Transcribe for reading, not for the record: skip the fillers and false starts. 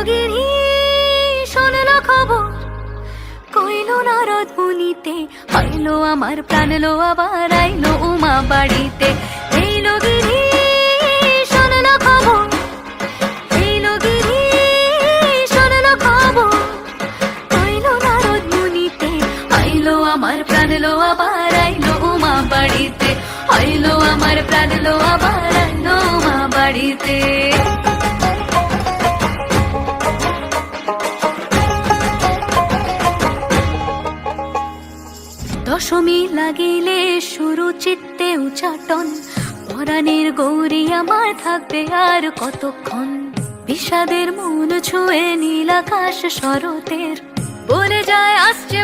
গিরি শোনলো খবর, কইলো নারদ মুনিতে, হইলো আমার প্রাণ লো আবার আইলো উমা বাড়িতে। এইলো গিরি শোনলো খবর, এইলো গিরি শোনলো খবর, কইলো নারদ মুনিতে, হইলো আমার প্রাণ লো আবার আইলো উমা বাড়িতে, হইলো আমার প্রাণ লো আবার আইলো উমা বাড়িতে। দশমী লাগিলে শুরু চিত্তে উচাটন, পরাণের গৌরী আমার থাকবে আর কতক্ষণ। বিষাদের মন ছুঁয়ে নীল আকাশ শরতের, বলে যায় আসছে